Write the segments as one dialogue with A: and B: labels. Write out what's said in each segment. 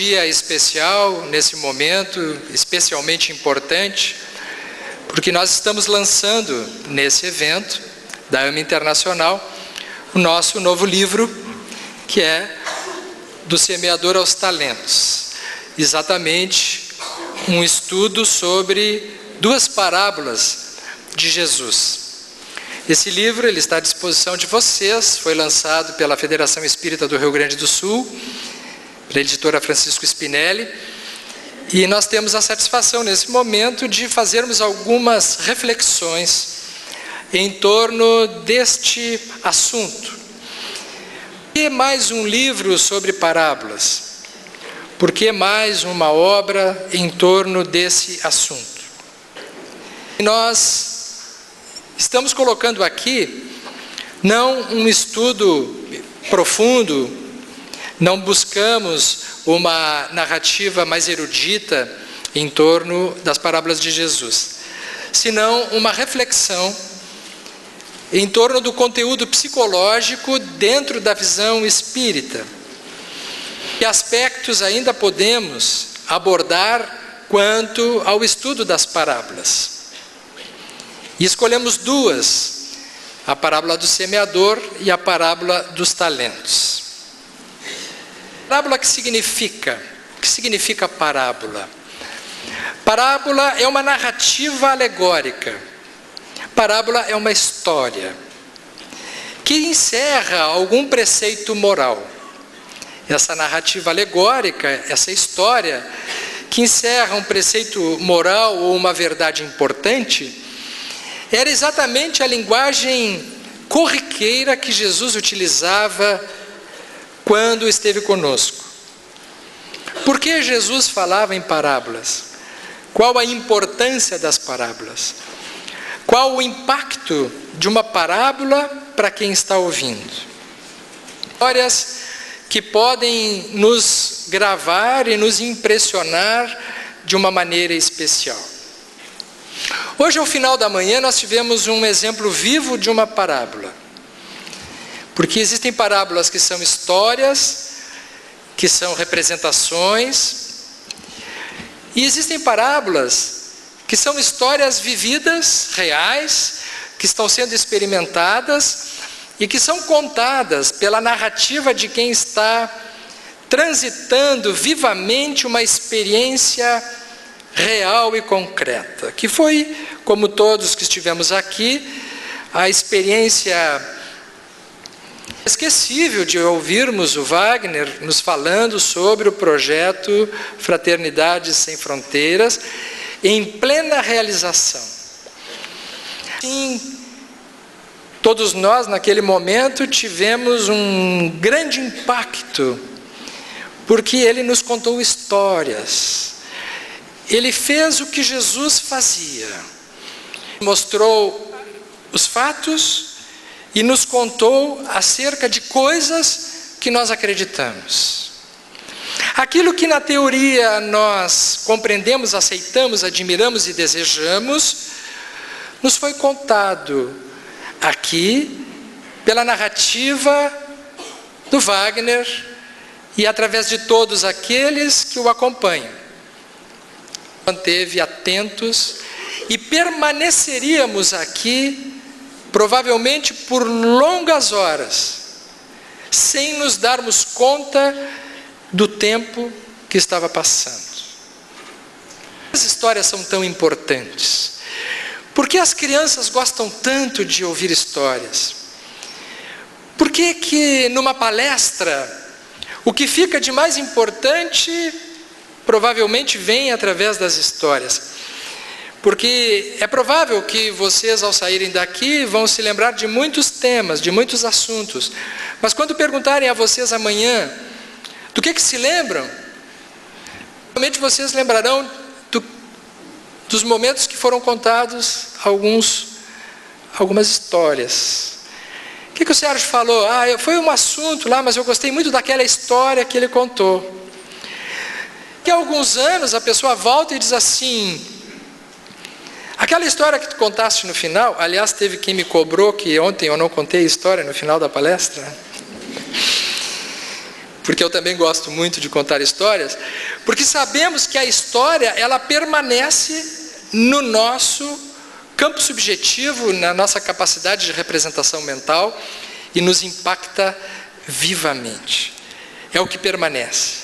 A: dia especial, nesse momento especialmente importante, porque nós estamos lançando nesse evento da AMA Internacional o nosso novo livro, que é Do Semeador aos Talentos. Exatamente um estudo sobre duas parábolas de Jesus. Esse livro ele está à disposição de vocês, foi lançado pela Federação Espírita do Rio Grande do Sul, pela editora Francisco Spinelli, e nós temos a satisfação nesse momento de fazermos algumas reflexões em torno deste assunto. Por que mais um livro sobre parábolas? Por que mais uma obra em torno desse assunto? Nós estamos colocando aqui não um estudo profundo, não buscamos uma narrativa mais erudita em torno das parábolas de Jesus, senão uma reflexão em torno do conteúdo psicológico dentro da visão espírita. Que aspectos ainda podemos abordar quanto ao estudo das parábolas? E escolhemos duas, a parábola do semeador e a parábola dos talentos. Parábola, o que significa? O que significa parábola? Parábola é uma narrativa alegórica. Parábola é uma história que encerra algum preceito moral. Essa narrativa alegórica, essa história que encerra um preceito moral ou uma verdade importante, era exatamente a linguagem corriqueira que Jesus utilizava quando esteve conosco. Por que Jesus falava em parábolas? Qual a importância das parábolas? Qual o impacto de uma parábola para quem está ouvindo? Histórias que podem nos gravar e nos impressionar de uma maneira especial. Hoje, ao final da manhã, nós tivemos um exemplo vivo de uma parábola. Porque existem parábolas que são histórias, que são representações, e existem parábolas que são histórias vividas, reais, que estão sendo experimentadas e que são contadas pela narrativa de quem está transitando vivamente uma experiência real e concreta, que foi, como todos que estivemos aqui, a experiência inesquecível de ouvirmos o Wagner nos falando sobre o projeto Fraternidades Sem Fronteiras, em plena realização. Sim, todos nós naquele momento tivemos um grande impacto, porque ele nos contou histórias. Ele fez o que Jesus fazia, mostrou os fatos e nos contou acerca de coisas que nós acreditamos. Aquilo que na teoria nós compreendemos, aceitamos, admiramos e desejamos, nos foi contado aqui pela narrativa do Wagner e através de todos aqueles que o acompanham. Manteve atentos e permaneceríamos aqui provavelmente por longas horas, sem nos darmos conta do tempo que estava passando. As histórias são tão importantes. Por que as crianças gostam tanto de ouvir histórias? Por que que numa palestra o que fica de mais importante provavelmente vem através das histórias? Porque é provável que vocês, ao saírem daqui, vão se lembrar de muitos temas, de muitos assuntos. Mas quando perguntarem a vocês amanhã, do que se lembram? Provavelmente vocês lembrarão dos momentos que foram contados, algumas histórias. O que o Sérgio falou? Foi um assunto lá, mas eu gostei muito daquela história que ele contou. Daqui a alguns anos a pessoa volta e diz assim: aquela história que tu contaste no final, aliás, teve quem me cobrou que ontem eu não contei a história no final da palestra. porque eu também gosto muito de contar histórias, porque sabemos que a história, ela permanece no nosso campo subjetivo, na nossa capacidade de representação mental, e nos impacta vivamente. É o que permanece.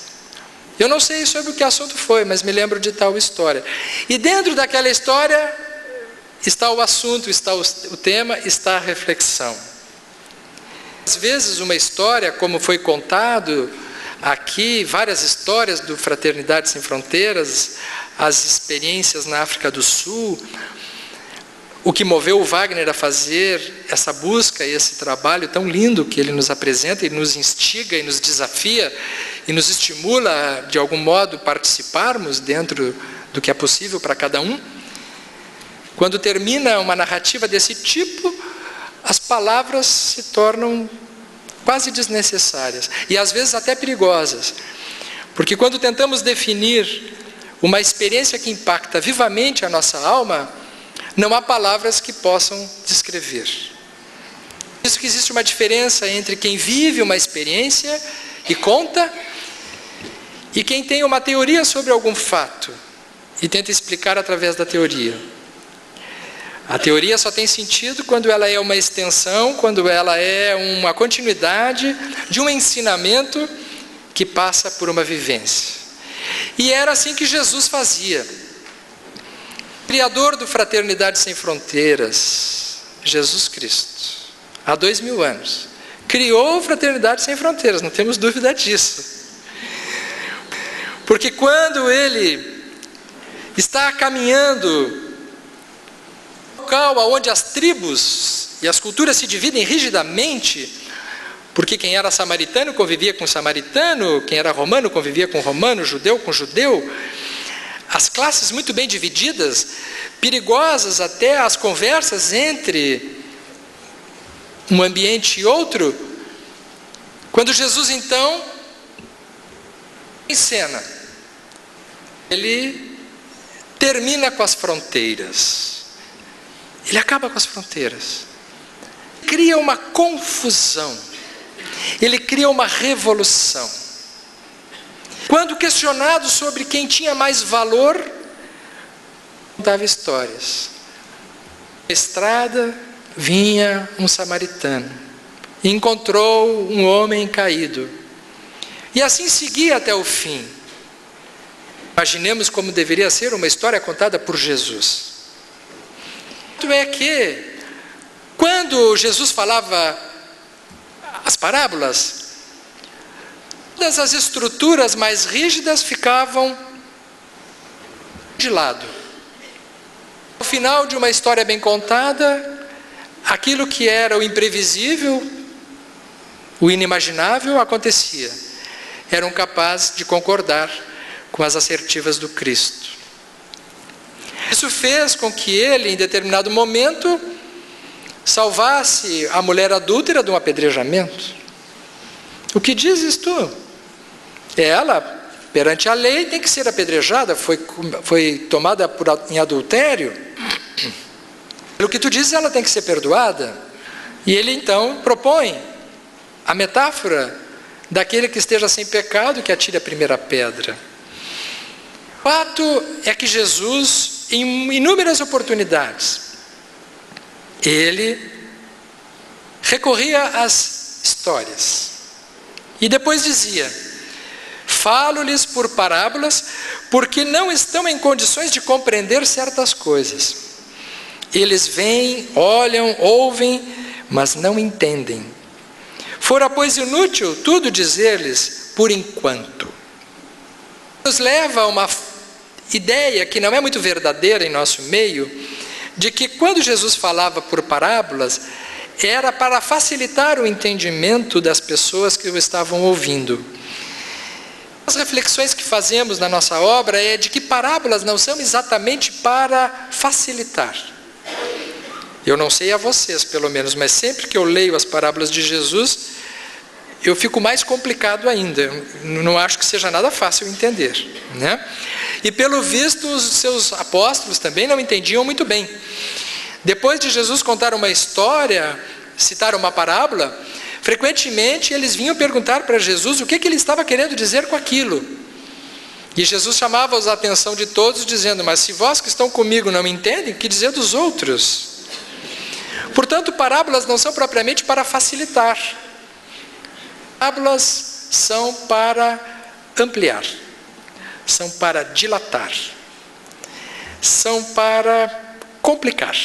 A: Eu não sei sobre o que assunto foi, mas me lembro de tal história. E dentro daquela história está o assunto, está o tema, está a reflexão. Às vezes uma história, como foi contado aqui, várias histórias do Fraternidade Sem Fronteiras, as experiências na África do Sul, o que moveu o Wagner a fazer essa busca e esse trabalho tão lindo que ele nos apresenta e nos instiga e nos desafia e nos estimula, de algum modo, participarmos dentro do que é possível para cada um. Quando termina uma narrativa desse tipo, as palavras se tornam quase desnecessárias e às vezes até perigosas, porque quando tentamos definir uma experiência que impacta vivamente a nossa alma, não há palavras que possam descrever. Por isso que existe uma diferença entre quem vive uma experiência e conta, e quem tem uma teoria sobre algum fato e tenta explicar através da teoria. A teoria só tem sentido quando ela é uma extensão, quando ela é uma continuidade de um ensinamento que passa por uma vivência. E era assim que Jesus fazia. O Criador do Fraternidade Sem Fronteiras, Jesus Cristo, há 2000 anos, criou a Fraternidade Sem Fronteiras, não temos dúvida disso. Porque quando ele está caminhando local onde as tribos e as culturas se dividem rigidamente, porque quem era samaritano convivia com samaritano, quem era romano convivia com romano, judeu com judeu, as classes muito bem divididas, perigosas até as conversas entre um ambiente e outro, quando Jesus então em cena, ele termina com as fronteiras. Ele acaba com as fronteiras. Cria uma confusão. Ele cria uma revolução. Quando questionado sobre quem tinha mais valor, contava histórias. Na estrada vinha um samaritano e encontrou um homem caído. E assim seguia até o fim. Imaginemos como deveria ser uma história contada por Jesus. Tanto é que, quando Jesus falava as parábolas, todas as estruturas mais rígidas ficavam de lado. No final de uma história bem contada, aquilo que era o imprevisível, o inimaginável, acontecia. Eram capazes de concordar com as assertivas do Cristo. Isso fez com que ele, em determinado momento, salvasse a mulher adúltera de um apedrejamento. O que dizes tu? Ela, perante a lei, tem que ser apedrejada, foi tomada em adultério. Pelo que tu dizes, ela tem que ser perdoada. E ele então propõe a metáfora daquele que esteja sem pecado, que atire a primeira pedra. O fato é que Jesus, em inúmeras oportunidades, ele recorria às histórias. E depois dizia: falo-lhes por parábolas, porque não estão em condições de compreender certas coisas. Eles veem, olham, ouvem, mas não entendem. Fora, pois, inútil tudo dizer-lhes por enquanto. Nos leva a uma ideia que não é muito verdadeira em nosso meio, de que quando Jesus falava por parábolas, era para facilitar o entendimento das pessoas que o estavam ouvindo. As reflexões que fazemos na nossa obra é de que parábolas não são exatamente para facilitar. Eu não sei a vocês, pelo menos, mas sempre que eu leio as parábolas de Jesus, eu fico mais complicado ainda. Eu não acho que seja nada fácil entender, né? E pelo visto, os seus apóstolos também não entendiam muito bem. Depois de Jesus contar uma história, citar uma parábola, Frequentemente eles vinham perguntar para Jesus o que ele estava querendo dizer com aquilo. E Jesus chamava a atenção de todos dizendo: mas se vós que estão comigo não me entendem, que dizer dos outros? Portanto, parábolas não são propriamente para facilitar. Parábolas são para ampliar, são para dilatar, são para complicar.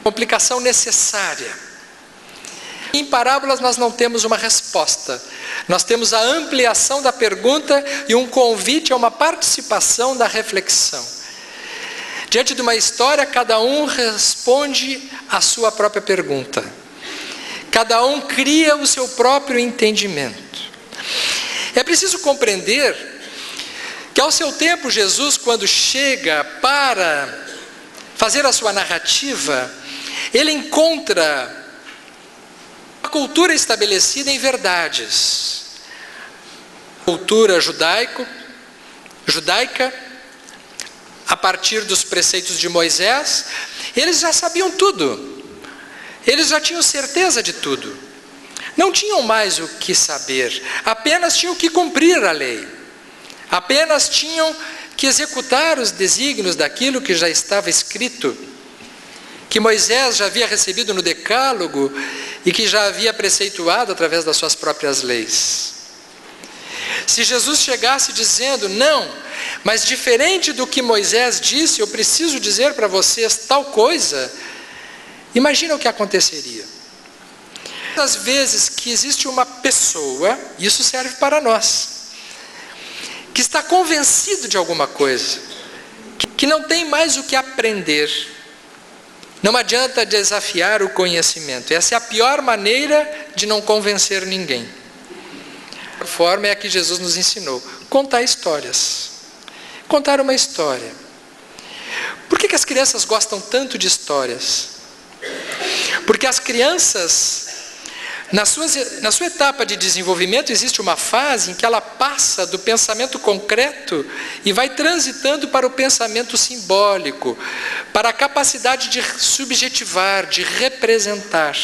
A: Complicação necessária. Em parábolas nós não temos uma resposta, nós temos a ampliação da pergunta e um convite a uma participação da reflexão. Diante de uma história, cada um responde a sua própria pergunta. Cada um cria o seu próprio entendimento. É preciso compreender que ao seu tempo Jesus, quando chega para fazer a sua narrativa, ele encontra a cultura estabelecida em verdades. Cultura judaica, a partir dos preceitos de Moisés, eles já sabiam tudo. Eles já tinham certeza de tudo. Não tinham mais o que saber, apenas tinham que cumprir a lei. Apenas tinham que executar os desígnios daquilo que já estava escrito, que Moisés já havia recebido no Decálogo e que já havia preceituado através das suas próprias leis. Se Jesus chegasse dizendo: não, mas diferente do que Moisés disse, eu preciso dizer para vocês tal coisa, imagina o que aconteceria. Às vezes que existe uma pessoa, isso serve para nós, que está convencido de alguma coisa, que não tem mais o que aprender. Não adianta desafiar o conhecimento. Essa é a pior maneira de não convencer ninguém. A forma é a que Jesus nos ensinou: contar histórias. Contar uma história. Por que as crianças gostam tanto de histórias? Porque as crianças, na sua etapa de desenvolvimento, existe uma fase em que ela passa do pensamento concreto e vai transitando para o pensamento simbólico, para a capacidade de subjetivar, de representar.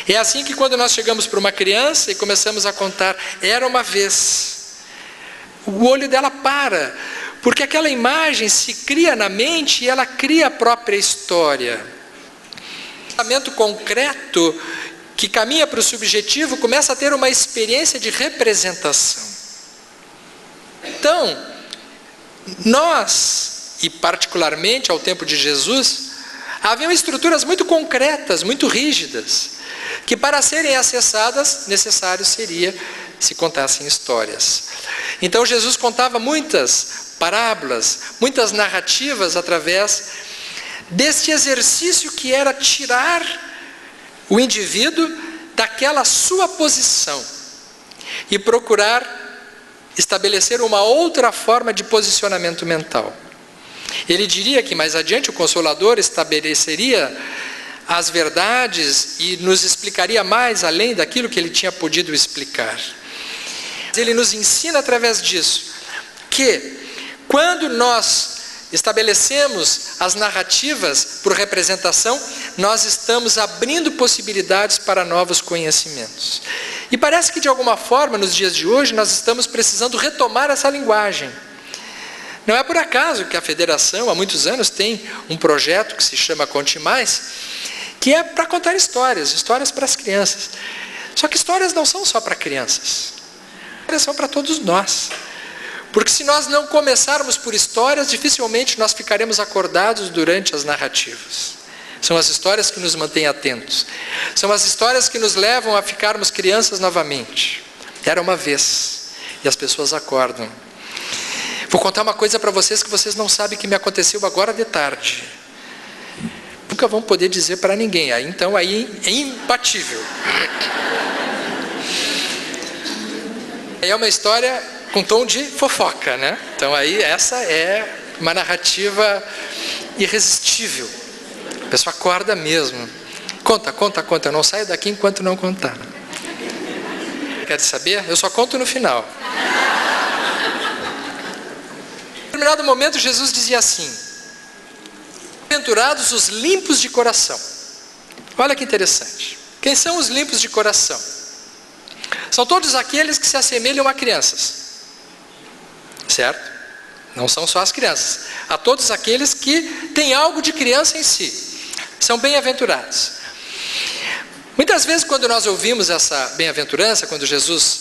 A: É assim que quando nós chegamos para uma criança e começamos a contar: era uma vez, o olho dela para, porque aquela imagem se cria na mente e ela cria a própria história. O pensamento concreto que caminha para o subjetivo começa a ter uma experiência de representação. Então, nós, e particularmente ao tempo de Jesus, haviam estruturas muito concretas, muito rígidas, que para serem acessadas, necessário seria se contassem histórias. Então Jesus contava muitas parábolas, muitas narrativas através deste exercício que era tirar o indivíduo daquela sua posição e procurar estabelecer uma outra forma de posicionamento mental. Ele diria que mais adiante o Consolador estabeleceria as verdades e nos explicaria mais além daquilo que ele tinha podido explicar. Ele nos ensina através disso que quando nós estabelecemos as narrativas por representação, nós estamos abrindo possibilidades para novos conhecimentos. E parece que de alguma forma, nos dias de hoje, nós estamos precisando retomar essa linguagem. Não é por acaso que a Federação, há muitos anos, tem um projeto que se chama Conte Mais, que é para contar histórias para as crianças. Só que histórias não são só para crianças. Histórias são para todos nós. Porque se nós não começarmos por histórias, dificilmente nós ficaremos acordados durante as narrativas. São as histórias que nos mantêm atentos. São as histórias que nos levam a ficarmos crianças novamente. Era uma vez. E as pessoas acordam. Vou contar uma coisa para vocês que vocês não sabem que me aconteceu agora de tarde. Nunca vão poder dizer para ninguém. Então aí é imbatível. É uma história com tom de fofoca, né? Então aí essa é uma narrativa irresistível. A pessoa acorda mesmo. Conta. Eu não saio daqui enquanto não contar. Quer saber? Eu só conto no final. Em determinado momento Jesus dizia assim: bem-aventurados os limpos de coração. Olha que interessante. Quem são os limpos de coração? São todos aqueles que se assemelham a crianças, certo? Não são só as crianças. Há todos aqueles que têm algo de criança em si. São bem-aventurados. Muitas vezes, quando nós ouvimos essa bem-aventurança, quando Jesus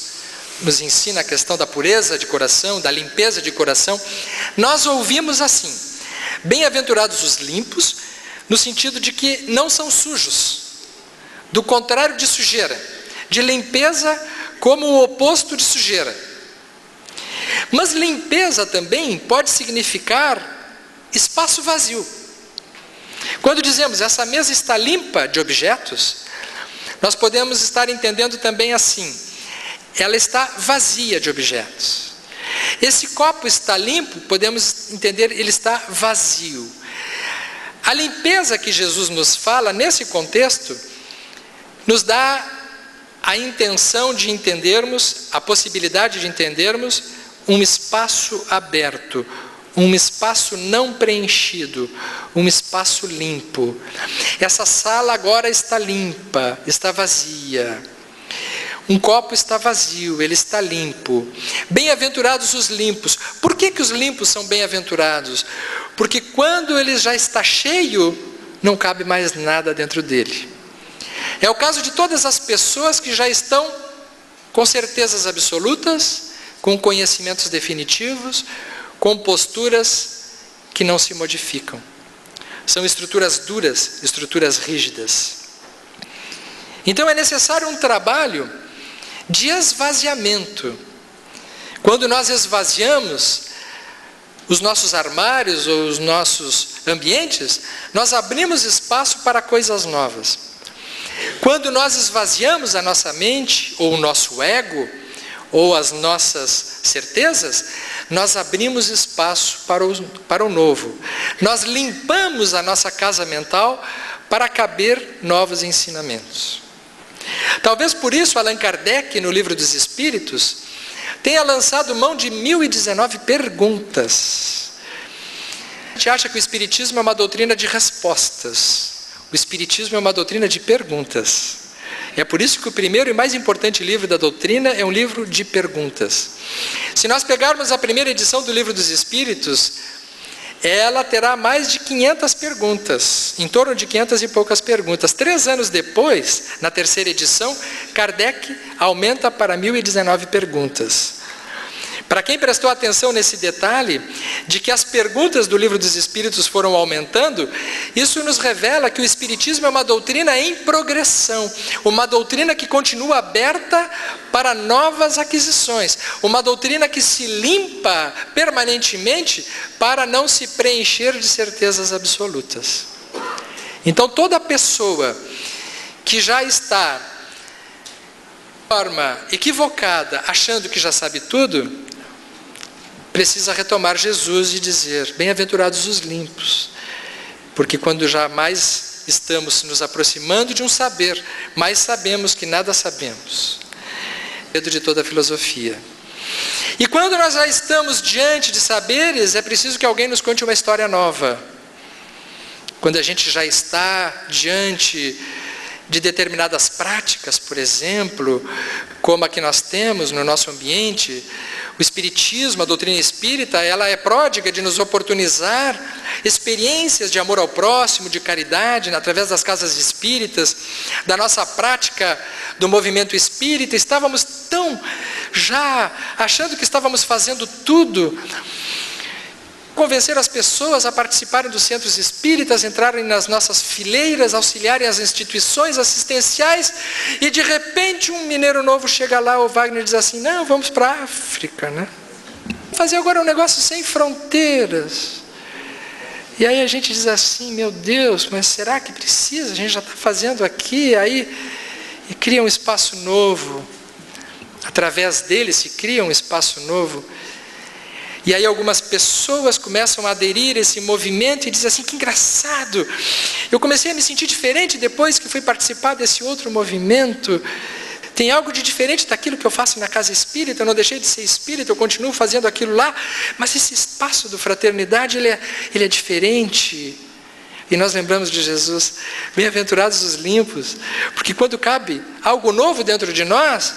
A: nos ensina a questão da pureza de coração, da limpeza de coração, nós ouvimos assim: bem-aventurados os limpos, no sentido de que não são sujos, do contrário de sujeira, de limpeza como o oposto de sujeira. Mas limpeza também pode significar espaço vazio. Quando dizemos essa mesa está limpa de objetos, nós podemos estar entendendo também assim: ela está vazia de objetos. Esse copo está limpo, podemos entender, ele está vazio. A limpeza que Jesus nos fala nesse contexto nos dá a intenção de entendermos, a possibilidade de entendermos um espaço aberto, um espaço não preenchido, um espaço limpo. Essa sala agora está limpa, está vazia. Um copo está vazio, ele está limpo. Bem-aventurados os limpos. Por que os limpos são bem-aventurados? Porque quando ele já está cheio, não cabe mais nada dentro dele. É o caso de todas as pessoas que já estão com certezas absolutas, com conhecimentos definitivos, com posturas que não se modificam. São estruturas duras, estruturas rígidas. Então é necessário um trabalho de esvaziamento. Quando nós esvaziamos os nossos armários ou os nossos ambientes, nós abrimos espaço para coisas novas. Quando nós esvaziamos a nossa mente, ou o nosso ego, ou as nossas certezas, nós abrimos espaço para o novo. Nós limpamos a nossa casa mental para caber novos ensinamentos. Talvez por isso Allan Kardec, no Livro dos Espíritos, tenha lançado mão de 1019 perguntas. A gente acha que o Espiritismo é uma doutrina de respostas. O Espiritismo é uma doutrina de perguntas. É por isso que o primeiro e mais importante livro da doutrina é um livro de perguntas. Se nós pegarmos a primeira edição do Livro dos Espíritos, ela terá mais de 500 perguntas, em torno de 500 e poucas perguntas. 3 anos depois, na terceira edição, Kardec aumenta para 1019 perguntas. Para quem prestou atenção nesse detalhe, de que as perguntas do Livro dos Espíritos foram aumentando, isso nos revela que o Espiritismo é uma doutrina em progressão, uma doutrina que continua aberta para novas aquisições, uma doutrina que se limpa permanentemente para não se preencher de certezas absolutas. Então toda pessoa que já está de forma equivocada, achando que já sabe tudo, precisa retomar Jesus e dizer: bem-aventurados os limpos, porque quando já mais estamos nos aproximando de um saber, mais sabemos que nada sabemos. Medo de toda a filosofia. E quando nós já estamos diante de saberes, é preciso que alguém nos conte uma história nova. Quando a gente já está diante de determinadas práticas, por exemplo, como a que nós temos no nosso ambiente, o Espiritismo, a doutrina espírita, ela é pródiga de nos oportunizar experiências de amor ao próximo, de caridade, através das casas espíritas, da nossa prática do movimento espírita. Estávamos tão já achando que estávamos fazendo tudo, convencer as pessoas a participarem dos centros espíritas, entrarem nas nossas fileiras, auxiliarem as instituições assistenciais, e de repente um mineiro novo chega lá, o Wagner diz assim: não, vamos para a África, né? Vamos fazer agora um negócio sem fronteiras. E aí a gente diz assim: meu Deus, mas será que precisa? A gente já está fazendo aqui. Aí e cria um espaço novo, através dele se cria um espaço novo. E aí algumas pessoas começam a aderir a esse movimento e dizem assim: que engraçado, eu comecei a me sentir diferente depois que fui participar desse outro movimento. Tem algo de diferente daquilo que eu faço na casa espírita, eu não deixei de ser espírita, eu continuo fazendo aquilo lá, mas esse espaço do fraternidade, ele é diferente. E nós lembramos de Jesus, bem-aventurados os limpos, porque quando cabe algo novo dentro de nós,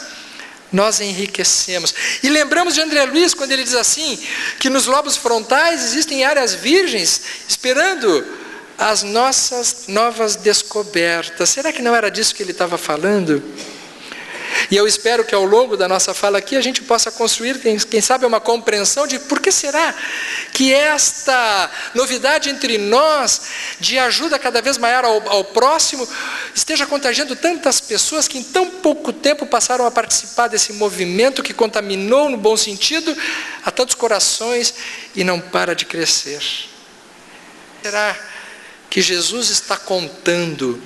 A: nós enriquecemos. E lembramos de André Luiz, quando ele diz assim, que nos lobos frontais existem áreas virgens, esperando as nossas novas descobertas. Será que não era disso que ele estava falando? E eu espero que ao longo da nossa fala aqui a gente possa construir, quem sabe, uma compreensão de por que será que esta novidade entre nós, de ajuda cada vez maior ao próximo, esteja contagiando tantas pessoas que em tão pouco tempo passaram a participar desse movimento que contaminou, no bom sentido, a tantos corações e não para de crescer. Será que Jesus está contando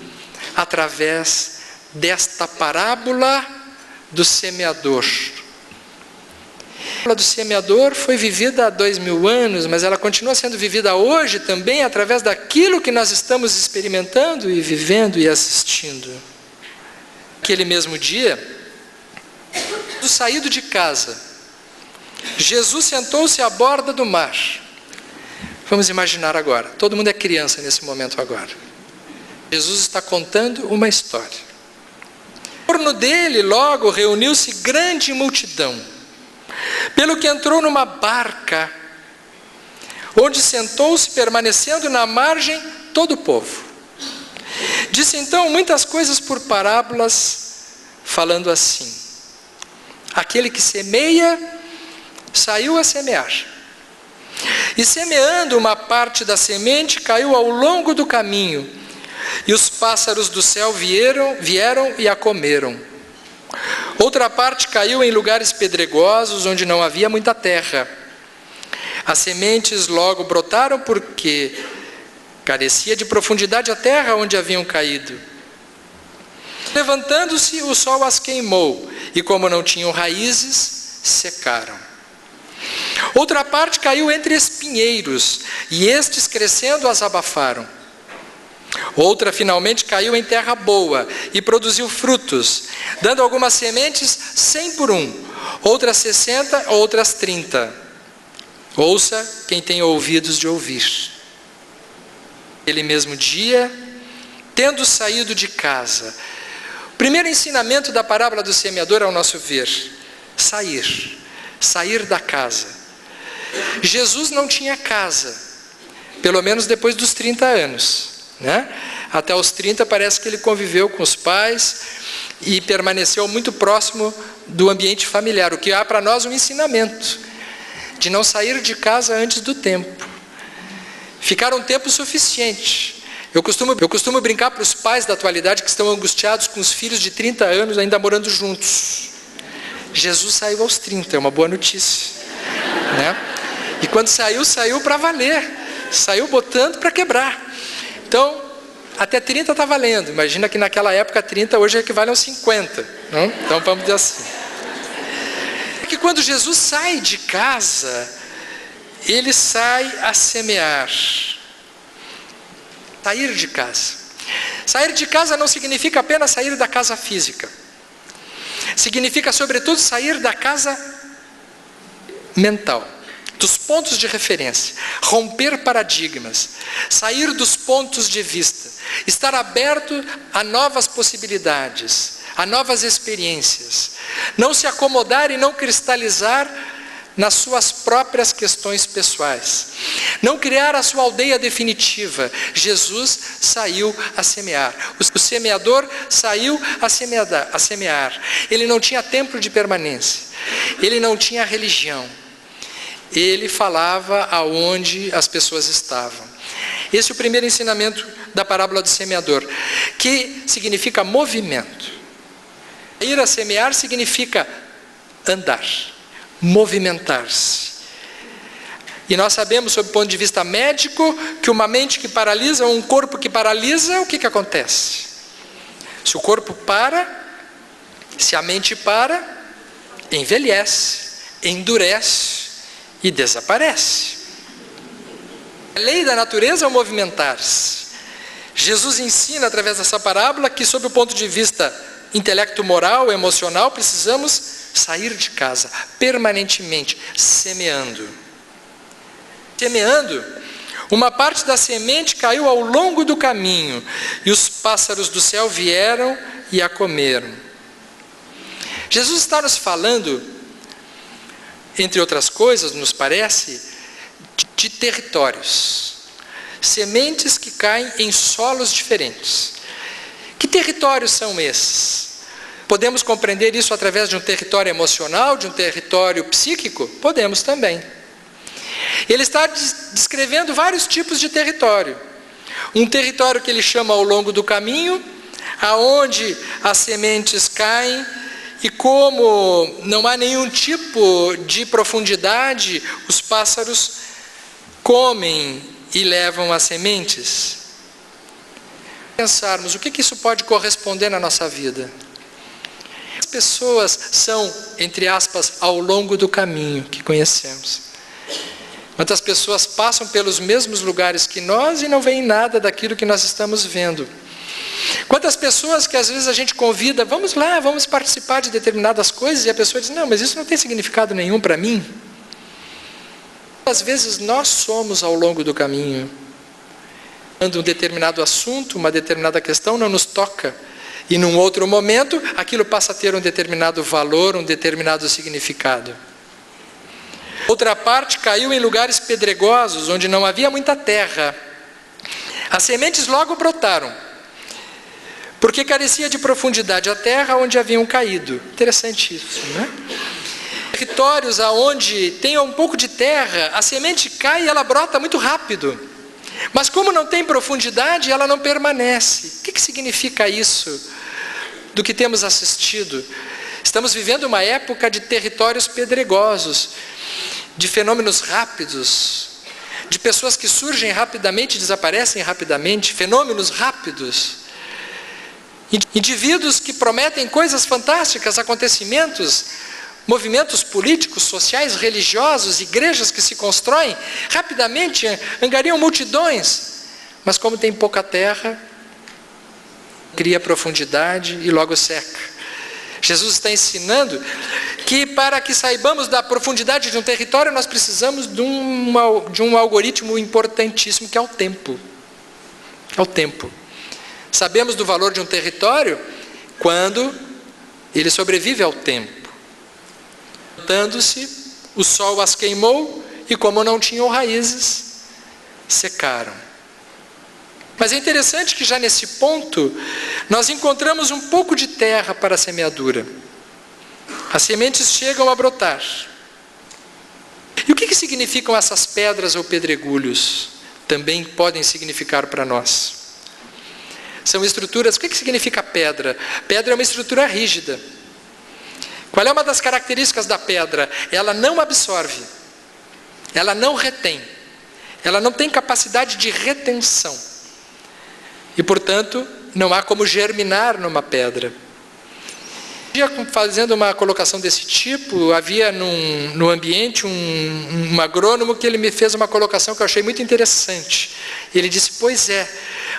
A: através desta parábola do semeador? A parábola do semeador foi vivida há 2000 anos, mas ela continua sendo vivida hoje também através daquilo que nós estamos experimentando e vivendo e assistindo. Aquele mesmo dia, saído de casa, Jesus sentou-se à borda do mar. Vamos imaginar agora, todo mundo é criança nesse momento agora. Jesus está contando uma história. Em torno dele logo reuniu-se grande multidão, pelo que entrou numa barca, onde sentou-se, permanecendo na margem todo o povo. Disse então muitas coisas por parábolas, falando assim: aquele que semeia, saiu a semear. E semeando, uma parte da semente caiu ao longo do caminho, e os pássaros do céu vieram e a comeram. Outra parte caiu em lugares pedregosos, onde não havia muita terra. As sementes logo brotaram, porque carecia de profundidade a terra onde haviam caído. Levantando-se, o sol as queimou, e como não tinham raízes, secaram. Outra parte caiu entre espinheiros, e estes, crescendo, as abafaram. Outra finalmente caiu em terra boa e produziu frutos, dando algumas sementes 100 por 1, outras 60, outras 30. Ouça quem tem ouvidos de ouvir. Aquele mesmo dia, tendo saído de casa, o primeiro ensinamento da parábola do semeador, ao nosso ver, sair da casa. Jesus não tinha casa, pelo menos depois dos 30 anos. Até os 30 parece que ele conviveu com os pais e permaneceu muito próximo do ambiente familiar, o que há para nós um ensinamento de não sair de casa antes do tempo, ficar um tempo suficiente. Eu costumo brincar para os pais da atualidade que estão angustiados com os filhos de 30 anos ainda morando juntos. Jesus saiu aos 30, é uma boa notícia, E quando saiu para valer, saiu botando para quebrar. Então, até 30 está valendo. Imagina que naquela época 30 hoje equivale a 50. Não? Então vamos dizer assim. Que quando Jesus sai de casa, ele sai a semear. Sair de casa. Sair de casa não significa apenas sair da casa física. Significa, sobretudo, sair da casa mental, dos pontos de referência, romper paradigmas, sair dos pontos de vista, estar aberto a novas possibilidades, a novas experiências, não se acomodar e não cristalizar nas suas próprias questões pessoais, não criar a sua aldeia definitiva. Jesus saiu a semear, o semeador saiu a semear. Ele não tinha tempo de permanência, ele não tinha religião. Ele falava aonde as pessoas estavam. Esse é o primeiro ensinamento da parábola do semeador, que significa movimento. Ir a semear significa andar, movimentar-se. E nós sabemos, sob o ponto de vista médico, que uma mente que paralisa, um corpo que paralisa, o que acontece? Se o corpo para, se a mente para, envelhece, endurece e desaparece. A lei da natureza é o movimentar-se. Jesus ensina através dessa parábola que, sob o ponto de vista intelecto moral, emocional, precisamos sair de casa permanentemente, semeando. Semeando, Uma parte da semente caiu ao longo do caminho, e os pássaros do céu vieram e a comeram. Jesus está nos falando, entre outras coisas, nos parece, de territórios. Sementes que caem em solos diferentes. Que territórios são esses? Podemos compreender isso através de um território emocional, de um território psíquico? Podemos também. Ele está descrevendo vários tipos de território. Um território que ele chama ao longo do caminho, aonde as sementes caem, e como não há nenhum tipo de profundidade, os pássaros comem e levam as sementes. Pensarmos, o que isso pode corresponder na nossa vida? As pessoas são, entre aspas, ao longo do caminho que conhecemos. Quantas pessoas passam pelos mesmos lugares que nós e não veem nada daquilo que nós estamos vendo. Quantas pessoas que às vezes a gente convida, vamos lá, vamos participar de determinadas coisas, e a pessoa diz, não, mas isso não tem significado nenhum para mim. Às vezes nós somos ao longo do caminho. Quando um determinado assunto, uma determinada questão não nos toca, e num outro momento, aquilo passa a ter um determinado valor, um determinado significado. Outra parte caiu em lugares pedregosos, onde não havia muita terra. As sementes logo brotaram, porque carecia de profundidade a terra onde haviam caído. Interessante isso, né? Territórios aonde tem um pouco de terra, a semente cai e ela brota muito rápido. Mas como não tem profundidade, ela não permanece. O que significa isso do que temos assistido? Estamos vivendo uma época de territórios pedregosos, de fenômenos rápidos, de pessoas que surgem rapidamente e desaparecem rapidamente, fenômenos rápidos. Indivíduos que prometem coisas fantásticas, acontecimentos, movimentos políticos, sociais, religiosos, igrejas que se constroem, rapidamente angariam multidões, mas como tem pouca terra, cria profundidade e logo seca. Jesus está ensinando que para que saibamos da profundidade de um território, nós precisamos de um algoritmo importantíssimo, que é o tempo. É o tempo. Sabemos do valor de um território quando ele sobrevive ao tempo. Plantando-se, o sol as queimou e, como não tinham raízes, secaram. Mas é interessante que já nesse ponto, nós encontramos um pouco de terra para a semeadura. As sementes chegam a brotar. E o que significam essas pedras ou pedregulhos? Também podem significar para nós. São estruturas, o que significa pedra? Pedra é uma estrutura rígida. Qual é uma das características da pedra? Ela não absorve, ela não retém, ela não tem capacidade de retenção. E, portanto, não há como germinar numa pedra. Fazendo uma colocação desse tipo, havia no ambiente um agrônomo que ele me fez uma colocação que eu achei muito interessante. Ele disse, pois é,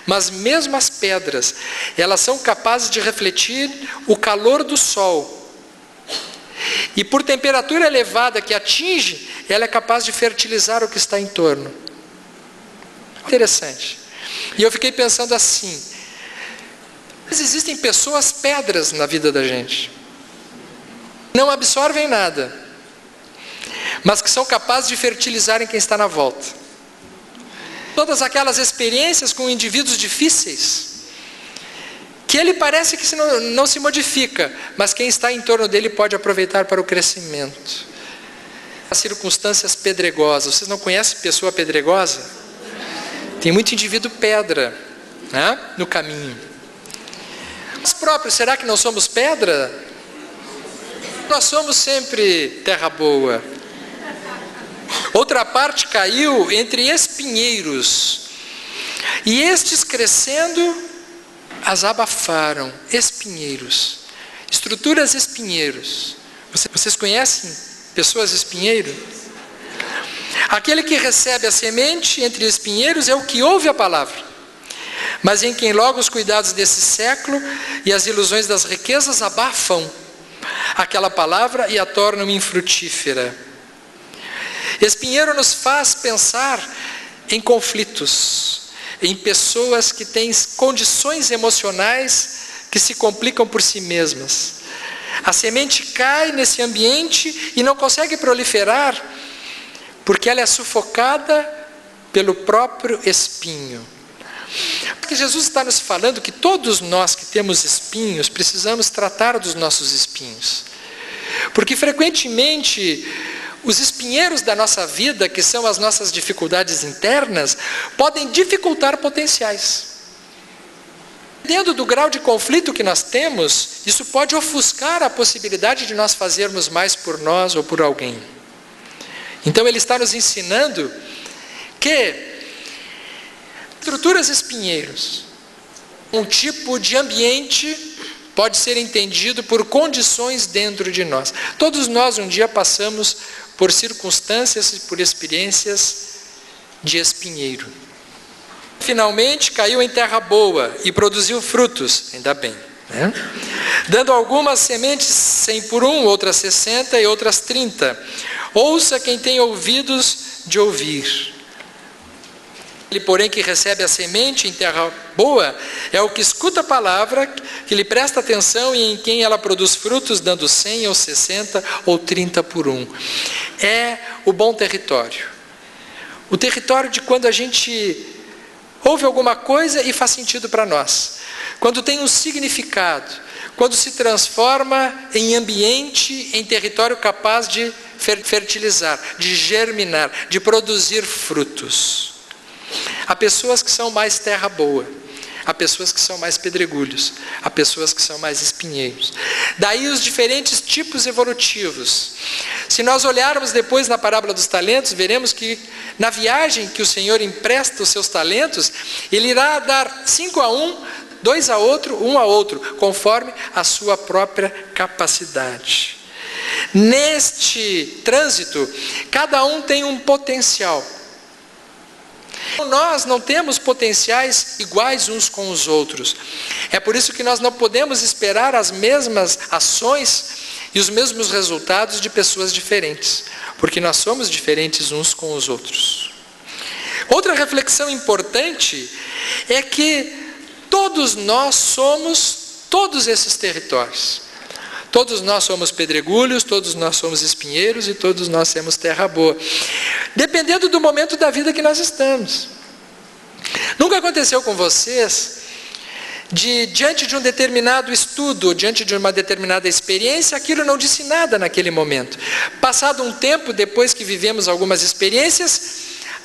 A: mas mesmo as pedras, elas são capazes de refletir o calor do sol. E por temperatura elevada que atinge, ela é capaz de fertilizar o que está em torno. Interessante. E eu fiquei pensando assim, mas existem pessoas pedras na vida da gente. Não absorvem nada, mas que são capazes de fertilizar em quem está na volta. Todas aquelas experiências com indivíduos difíceis, que ele parece que não se modifica, mas quem está em torno dele pode aproveitar para o crescimento. As circunstâncias pedregosas, vocês não conhecem pessoa pedregosa? Tem muito indivíduo pedra, né, no caminho. Nós próprios, será que não somos pedra? Nós somos sempre terra boa. Outra parte caiu entre espinheiros, e estes crescendo as abafaram. Espinheiros, estruturas espinheiros. Vocês conhecem pessoas espinheiro? Aquele que recebe a semente entre espinheiros é o que ouve a palavra, mas em quem logo os cuidados desse século e as ilusões das riquezas abafam aquela palavra e a tornam infrutífera. Espinheiro nos faz pensar em conflitos, em pessoas que têm condições emocionais que se complicam por si mesmas. A semente cai nesse ambiente e não consegue proliferar, porque ela é sufocada pelo próprio espinho. Porque Jesus está nos falando que todos nós que temos espinhos, precisamos tratar dos nossos espinhos. Porque frequentemente, os espinheiros da nossa vida, que são as nossas dificuldades internas, podem dificultar potenciais. Dependendo do grau de conflito que nós temos, isso pode ofuscar a possibilidade de nós fazermos mais por nós ou por alguém. Então ele está nos ensinando que estruturas espinheiros, um tipo de ambiente pode ser entendido por condições dentro de nós. Todos nós um dia passamos por circunstâncias e por experiências de espinheiro. Finalmente caiu em terra boa e produziu frutos, ainda bem, né? Dando algumas sementes 100 por 1, outras 60 e outras 30. Ouça quem tem ouvidos de ouvir. Ele, porém, que recebe a semente em terra boa, é o que escuta a palavra, que lhe presta atenção e em quem ela produz frutos, dando 100 ou 60 ou 30 por 1. É o bom território. O território de quando a gente ouve alguma coisa e faz sentido para nós. Quando tem um significado, quando se transforma em ambiente, em território capaz de fertilizar, de germinar, de produzir frutos. Há pessoas que são mais terra boa, há pessoas que são mais pedregulhos, há pessoas que são mais espinheiros. Daí os diferentes tipos evolutivos. Se nós olharmos depois na parábola dos talentos, veremos que na viagem que o Senhor empresta os seus talentos, Ele irá dar 5 a um, 2 a outro, 1 a outro, conforme a sua própria capacidade. Neste trânsito, cada um tem um potencial. Nós não temos potenciais iguais uns com os outros. É por isso que nós não podemos esperar as mesmas ações e os mesmos resultados de pessoas diferentes, porque nós somos diferentes uns com os outros. Outra reflexão importante é que todos nós somos todos esses territórios. Todos nós somos pedregulhos, todos nós somos espinheiros e todos nós temos terra boa. Dependendo do momento da vida que nós estamos. Nunca aconteceu com vocês diante de um determinado estudo, diante de uma determinada experiência, aquilo não disse nada naquele momento. Passado um tempo, depois que vivemos algumas experiências,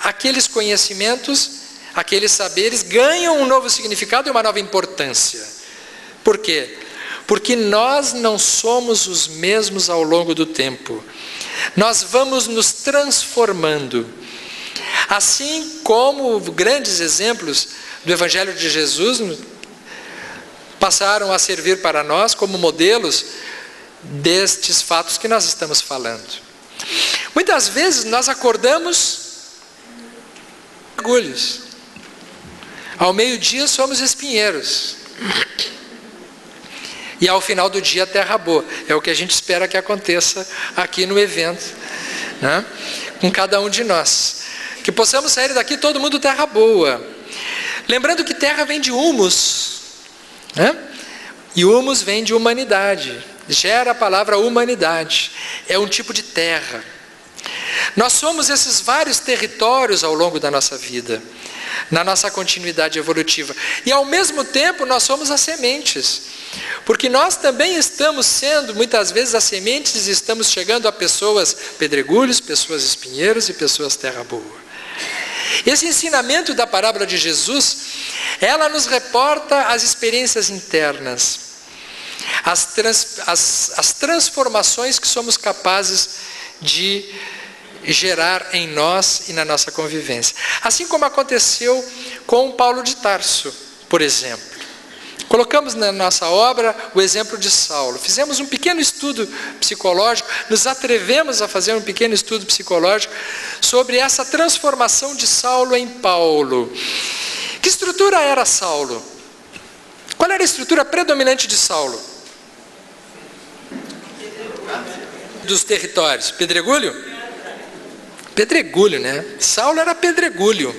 A: aqueles conhecimentos, aqueles saberes ganham um novo significado e uma nova importância. Por quê? Porque nós não somos os mesmos ao longo do tempo. Nós vamos nos transformando. Assim como grandes exemplos do Evangelho de Jesus passaram a servir para nós como modelos destes fatos que nós estamos falando. Muitas vezes nós acordamos orgulhos. Ao meio-dia somos espinheiros. E ao final do dia, terra boa. É o que a gente espera que aconteça aqui no evento, né? Com cada um de nós. Que possamos sair daqui todo mundo terra boa. Lembrando que terra vem de humus, né? E humus vem de humanidade. Gera a palavra humanidade. É um tipo de terra. Nós somos esses vários territórios ao longo da nossa vida, na nossa continuidade evolutiva. E ao mesmo tempo nós somos as sementes. Porque nós também estamos sendo, muitas vezes, as sementes, e estamos chegando a pessoas pedregulhos, pessoas espinheiros e pessoas terra boa. Esse ensinamento da parábola de Jesus, ela nos reporta as experiências internas, as transformações que somos capazes de gerar em nós e na nossa convivência. Assim como aconteceu com Paulo de Tarso, por exemplo. Colocamos na nossa obra o exemplo de Saulo. Fizemos um pequeno estudo psicológico, nos atrevemos a fazer um pequeno estudo psicológico sobre essa transformação de Saulo em Paulo. Que estrutura era Saulo? Qual era a estrutura predominante de Saulo? Dos territórios. Pedregulho? Pedregulho, né? Saulo era pedregulho.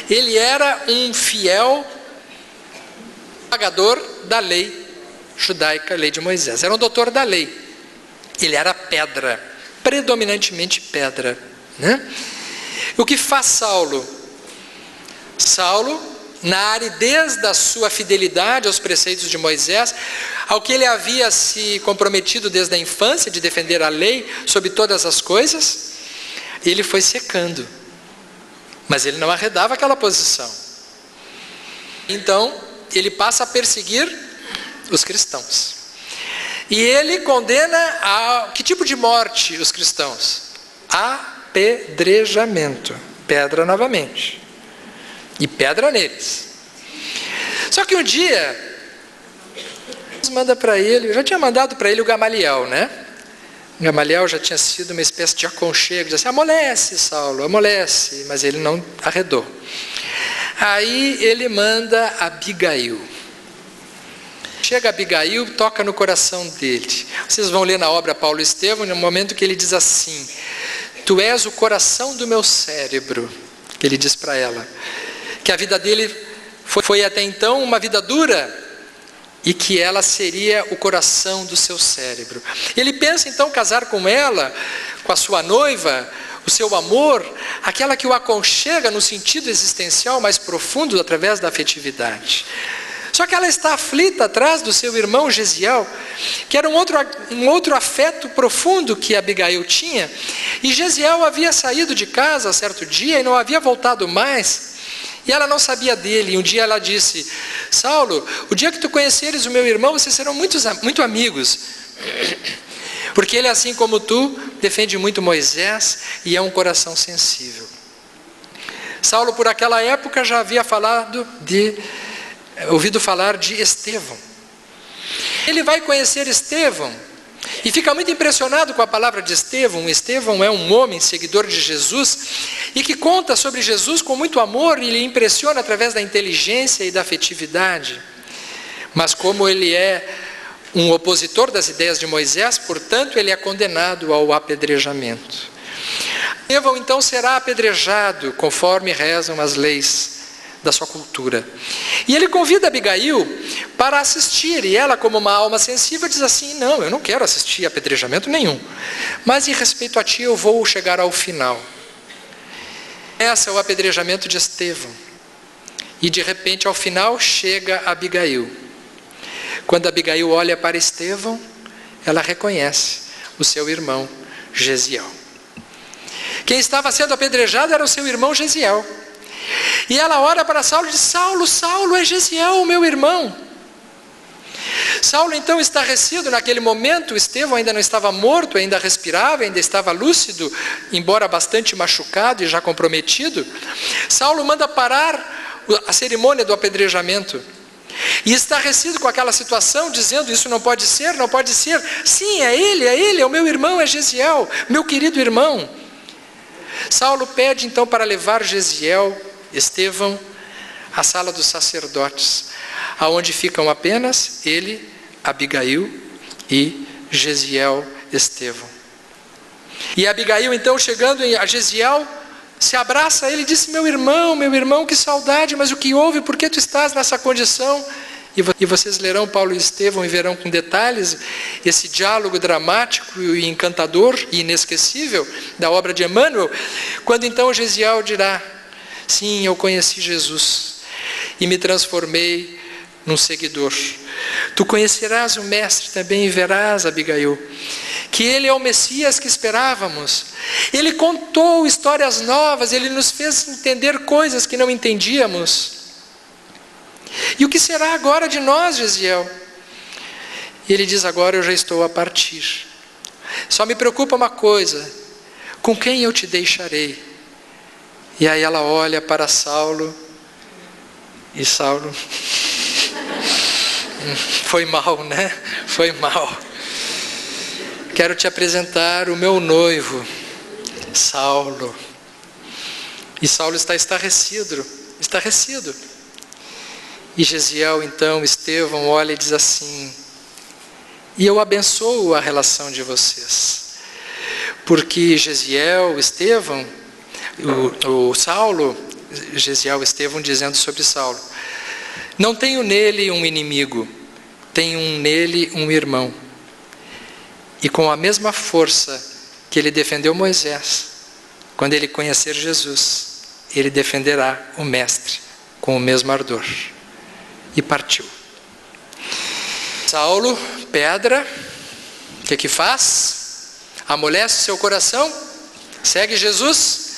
A: ele era um fiel pagador da lei judaica, a lei de Moisés. Era um doutor da lei. Ele era pedra, predominantemente pedra, né? O que faz Saulo? Saulo, na aridez da sua fidelidade aos preceitos de Moisés, ao que ele havia se comprometido desde a infância de defender a lei sobre todas as coisas, ele foi secando. Mas ele não arredava aquela posição. Então, ele passa a perseguir os cristãos. E ele condena a que tipo de morte os cristãos? Apedrejamento. Pedra novamente. E pedra neles. Só que um dia, Deus manda para ele, eu já tinha mandado para ele o Gamaliel, né? Gamaliel já tinha sido uma espécie de aconchego, dizia assim, amolece Saulo, amolece, mas ele não arredou. Aí ele manda Abigail. Chega Abigail, toca no coração dele. Vocês vão ler na obra Paulo e Estevão, no momento que ele diz assim, tu és o coração do meu cérebro, que ele diz para ela, que a vida dele foi até então uma vida dura, e que ela seria o coração do seu cérebro. Ele pensa então casar com ela, com a sua noiva, o seu amor, aquela que o aconchega no sentido existencial mais profundo através da afetividade. Só que ela está aflita atrás do seu irmão Gesiel, que era um outro afeto profundo que Abigail tinha, e Gesiel havia saído de casa certo dia e não havia voltado mais. E ela não sabia dele, e um dia ela disse, Saulo, o dia que tu conheceres o meu irmão, vocês serão muito amigos, porque ele, assim como tu, defende muito Moisés e é um coração sensível. Saulo, por aquela época, já havia ouvido falar de Estevão. Ele vai conhecer Estevão, e fica muito impressionado com a palavra de Estevão. Estevão é um homem seguidor de Jesus e que conta sobre Jesus com muito amor e lhe impressiona através da inteligência e da afetividade. Mas como ele é um opositor das ideias de Moisés, portanto ele é condenado ao apedrejamento. Estevão então será apedrejado conforme rezam as leis da sua cultura. E ele convida Abigail para assistir, e ela, como uma alma sensível, diz assim, não, eu não quero assistir a apedrejamento nenhum, mas em respeito a ti eu vou chegar ao final. Esse é o apedrejamento de Estevão. E de repente ao final chega Abigail. Quando Abigail olha para Estevão, ela reconhece o seu irmão Gesiel. Quem estava sendo apedrejado era o seu irmão Gesiel. E ela ora para Saulo e diz, Saulo, Saulo, é Gesiel, o meu irmão. Saulo então estarrecido naquele momento, Estevão ainda não estava morto, ainda respirava, ainda estava lúcido, embora bastante machucado e já comprometido. Saulo manda parar a cerimônia do apedrejamento. E estarrecido com aquela situação, dizendo, isso não pode ser, não pode ser. Sim, é ele, é o meu irmão, é Gesiel, meu querido irmão. Saulo pede então para levar Gesiel, Estevão, à sala dos sacerdotes, aonde ficam apenas ele, Abigail e Gesiel, Estevão. E Abigail então, chegando a Gesiel, se abraça a ele e disse, meu irmão, que saudade, mas o que houve, por que tu estás nessa condição? E vocês lerão Paulo e Estevão e verão com detalhes esse diálogo dramático e encantador e inesquecível da obra de Emmanuel, quando então Gesiel dirá, sim, eu conheci Jesus e me transformei num seguidor. Tu conhecerás o Mestre também e verás, Abigail, que ele é o Messias que esperávamos. Ele contou histórias novas, ele nos fez entender coisas que não entendíamos. E o que será agora de nós, Gesiel? E ele diz, agora eu já estou a partir. Só me preocupa uma coisa, com quem eu te deixarei? E aí ela olha para Saulo, e Saulo, foi mal, né? Foi mal. Quero te apresentar o meu noivo, Saulo. E Saulo está estarrecido. E Gesiel, então, Estevão, olha e diz assim, e eu abençoo a relação de vocês, porque Gesiel, Estevão, o Saulo, Gesiel Estevão dizendo sobre Saulo: não tenho nele um inimigo, tenho nele um irmão. E com a mesma força que ele defendeu Moisés, quando ele conhecer Jesus, ele defenderá o Mestre com o mesmo ardor. E partiu. Saulo, pedra, o que faz? Amolece seu coração, segue Jesus,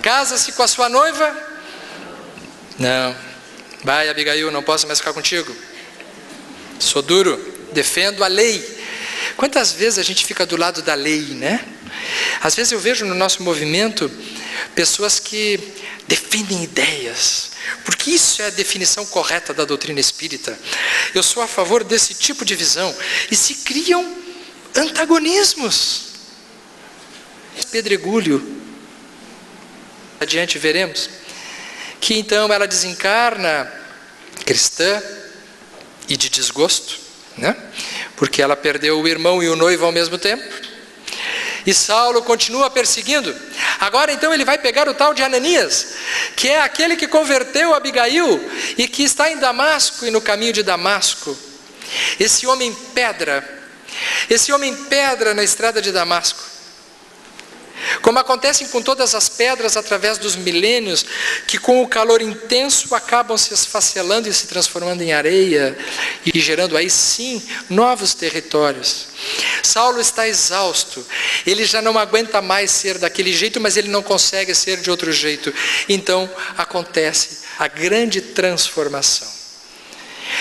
A: casa-se com a sua noiva. Não, vai, Abigail, não posso mais ficar contigo. Sou duro, defendo a lei. Quantas vezes a gente fica do lado da lei, né? Às vezes eu vejo no nosso movimento pessoas que defendem ideias, porque isso é a definição correta da doutrina espírita. Eu sou a favor desse tipo de visão, e se criam antagonismos. Pedregulho. Adiante veremos que então ela desencarna cristã e de desgosto, né? Porque ela perdeu o irmão e o noivo ao mesmo tempo. E Saulo continua perseguindo. Agora então ele vai pegar o tal de Ananias, que é aquele que converteu Abigail e que está em Damasco e no caminho de Damasco. Esse homem pedra na estrada de Damasco. Como acontece com todas as pedras através dos milênios, que com o calor intenso acabam se esfacelando e se transformando em areia e gerando aí sim novos territórios. Saulo está exausto, ele já não aguenta mais ser daquele jeito, mas ele não consegue ser de outro jeito. Então acontece a grande transformação.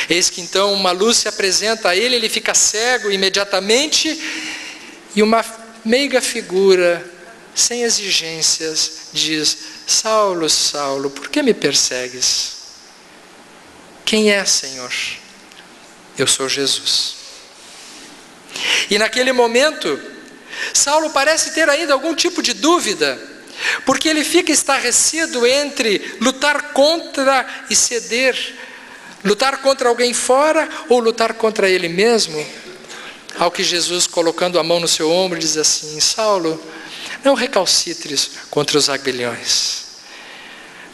A: Eis que então uma luz se apresenta a ele, ele fica cego imediatamente, e uma meiga figura, sem exigências, diz: Saulo, Saulo, por que me persegues? Quem é, Senhor? Eu sou Jesus. E naquele momento, Saulo parece ter ainda algum tipo de dúvida, porque ele fica estarrecido entre lutar contra e ceder, lutar contra alguém fora ou lutar contra ele mesmo. Ao que Jesus, colocando a mão no seu ombro, diz assim: Saulo, não recalcitres contra os aguilhões,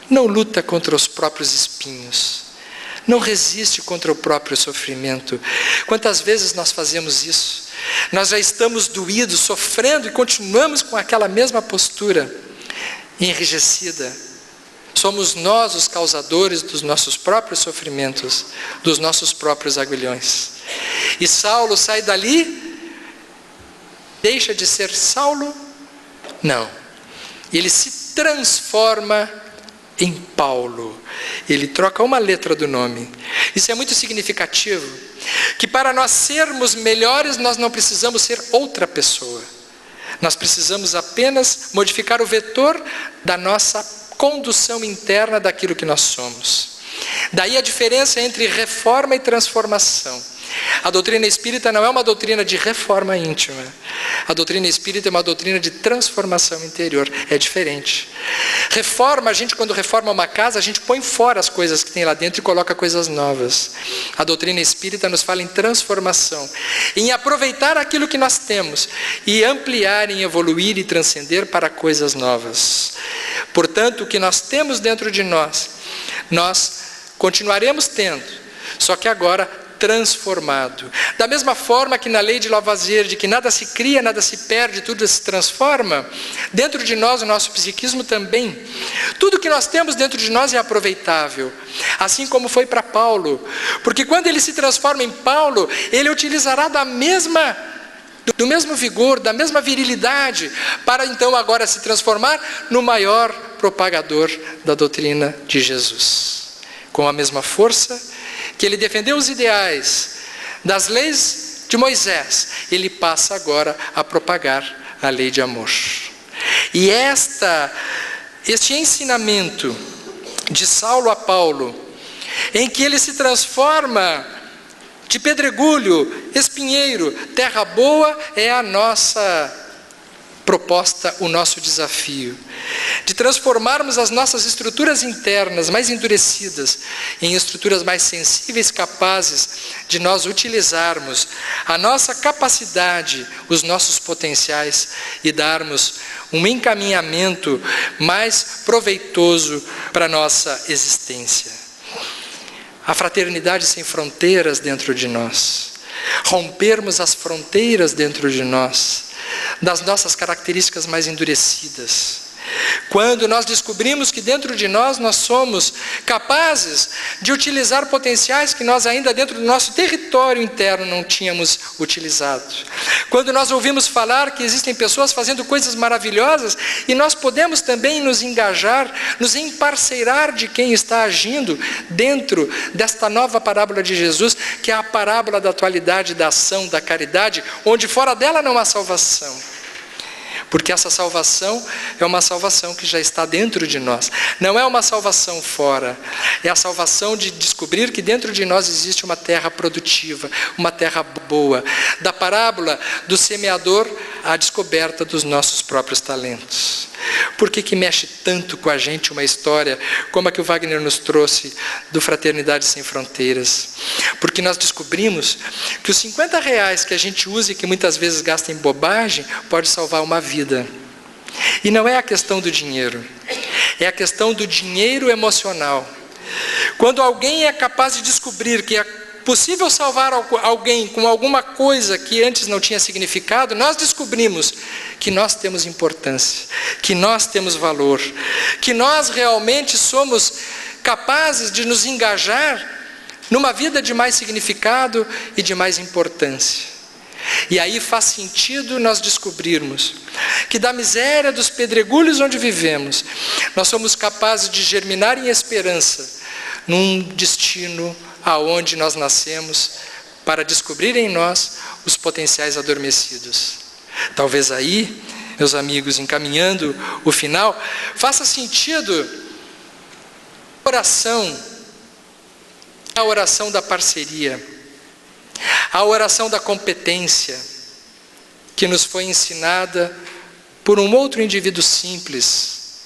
A: não luta contra os próprios espinhos, não resiste contra o próprio sofrimento. Quantas vezes nós fazemos isso? Nós já estamos doídos, sofrendo, e continuamos com aquela mesma postura enrijecida. Somos nós os causadores dos nossos próprios sofrimentos, dos nossos próprios aguilhões. E Saulo sai dali, deixa de ser Saulo? Não, ele se transforma em Paulo. Ele troca uma letra do nome. Isso é muito significativo, que para nós sermos melhores, nós não precisamos ser outra pessoa. Nós precisamos apenas modificar o vetor da nossa condução interna daquilo que nós somos. Daí a diferença entre reforma e transformação. A doutrina espírita não é uma doutrina de reforma íntima. A doutrina espírita é uma doutrina de transformação interior. É diferente. Reforma, a gente quando reforma uma casa, a gente põe fora as coisas que tem lá dentro e coloca coisas novas. A doutrina espírita nos fala em transformação, em aproveitar aquilo que nós temos e ampliar, em evoluir e transcender para coisas novas. Portanto, o que nós temos dentro de nós, nós continuaremos tendo, só que agora transformado. Da mesma forma que na lei de Lavoisier, de que nada se cria, nada se perde, tudo se transforma, dentro de nós, o nosso psiquismo também. Tudo que nós temos dentro de nós é aproveitável, assim como foi para Paulo, porque quando ele se transforma em Paulo, ele utilizará do mesmo vigor, da mesma virilidade, para então agora se transformar no maior propagador da doutrina de Jesus. Com a mesma força que ele defendeu os ideais das leis de Moisés, ele passa agora a propagar a lei de amor. E este ensinamento de Saulo a Paulo, em que ele se transforma de pedregulho, espinheiro, terra boa, é a nossa proposta, o nosso desafio. de transformarmos as nossas estruturas internas mais endurecidas em estruturas mais sensíveis, capazes de nós utilizarmos a nossa capacidade, os nossos potenciais e darmos um encaminhamento mais proveitoso para a nossa existência. A fraternidade sem fronteiras dentro de nós, rompermos as fronteiras dentro de nós, das nossas características mais endurecidas. Quando nós descobrimos que dentro de nós somos capazes de utilizar potenciais que nós ainda dentro do nosso território interno não tínhamos utilizado. Quando nós ouvimos falar que existem pessoas fazendo coisas maravilhosas e nós podemos também nos engajar, nos emparceirar de quem está agindo dentro desta nova parábola de Jesus, que é a parábola da atualidade, da ação, da caridade, onde fora dela não há salvação. Porque essa salvação é uma salvação que já está dentro de nós. Não é uma salvação fora. É a salvação de descobrir que dentro de nós existe uma terra produtiva, uma terra boa. Da parábola do semeador à descoberta dos nossos próprios talentos. Por que mexe tanto com a gente uma história como a que o Wagner nos trouxe do Fraternidade Sem Fronteiras? Porque nós descobrimos que os R$50 que a gente usa e que muitas vezes gasta em bobagem pode salvar uma vida. E não é a questão do dinheiro, é a questão do dinheiro emocional. Quando alguém é capaz de descobrir que é possível salvar alguém com alguma coisa que antes não tinha significado, nós descobrimos que nós temos importância, que nós temos valor, que nós realmente somos capazes de nos engajar numa vida de mais significado e de mais importância. E aí faz sentido nós descobrirmos que da miséria dos pedregulhos onde vivemos, nós somos capazes de germinar em esperança num destino aonde nós nascemos, para descobrir em nós os potenciais adormecidos. Talvez aí, meus amigos, encaminhando o final, faça sentido a oração da parceria, a oração da competência, que nos foi ensinada por um outro indivíduo simples,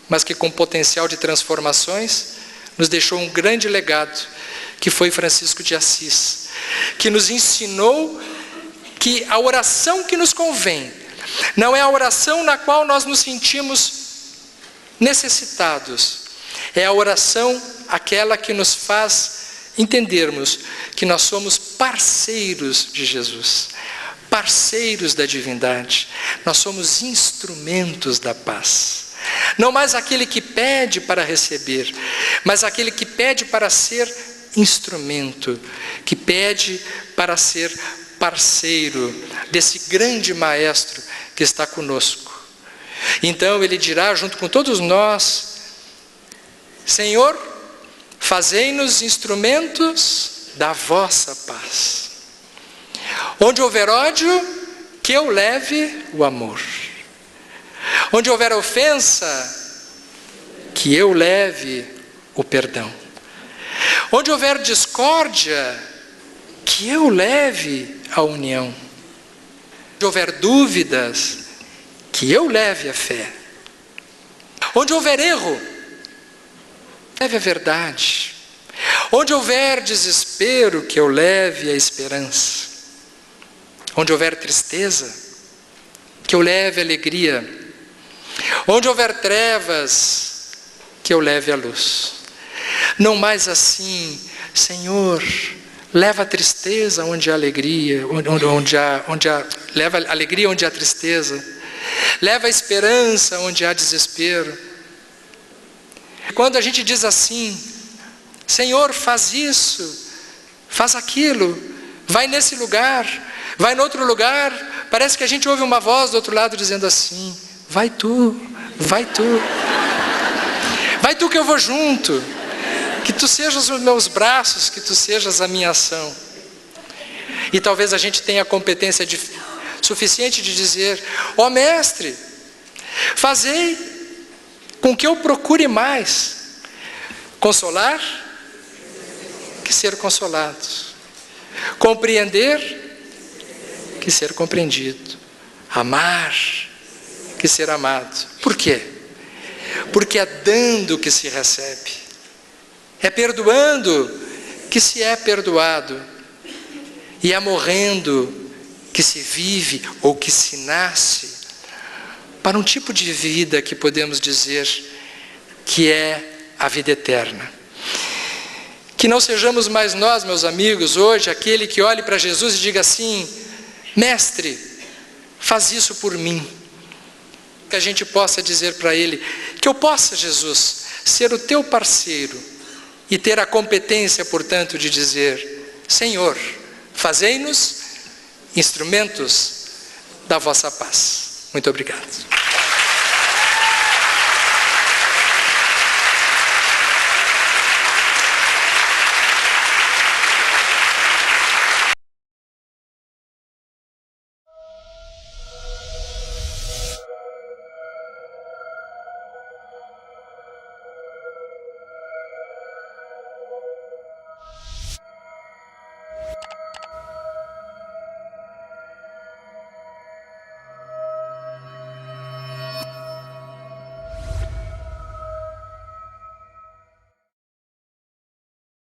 A: mas que com potencial de transformações, nos deixou um grande legado, que foi Francisco de Assis, que nos ensinou que a oração que nos convém não é a oração na qual nós nos sentimos necessitados, é a oração aquela que nos faz entendermos que nós somos parceiros de Jesus, parceiros da divindade, nós somos instrumentos da paz. Não mais aquele que pede para receber, mas aquele que pede para ser instrumento, que pede para ser parceiro desse grande maestro que está conosco. Então ele dirá junto com todos nós: Senhor, fazei-nos instrumentos da vossa paz. Onde houver ódio, que eu leve o amor. Onde houver ofensa, que eu leve o perdão. Onde houver discórdia, que eu leve a união. Onde houver dúvidas, que eu leve a fé. Onde houver erro, leve a verdade. Onde houver desespero, que eu leve a esperança. Onde houver tristeza, que eu leve a alegria. Onde houver trevas, que eu leve a luz. Não mais assim, Senhor, leva a tristeza onde há alegria, leva a alegria onde há tristeza, leva a esperança onde há desespero. Quando a gente diz assim, Senhor, faz isso, faz aquilo, vai nesse lugar, vai no outro lugar, parece que a gente ouve uma voz do outro lado dizendo assim: vai tu, vai tu, vai tu que eu vou junto, que tu sejas os meus braços, que tu sejas a minha ação. E talvez a gente tenha a competência suficiente de dizer: ó mestre, fazei com que eu procure mais consolar que ser consolado, compreender que ser compreendido, amar que ser amado. Por quê? porque é dando que se recebe, é perdoando que se é perdoado, e é morrendo que se vive ou que se nasce para um tipo de vida que podemos dizer que é a vida eterna. Que não sejamos mais nós, meus amigos, hoje, aquele que olhe para Jesus e diga assim: mestre, faz isso por mim. Que a gente possa dizer para ele, que eu possa, Jesus, ser o teu parceiro e ter a competência, portanto, de dizer: Senhor, fazei-nos instrumentos da vossa paz. Muito obrigado.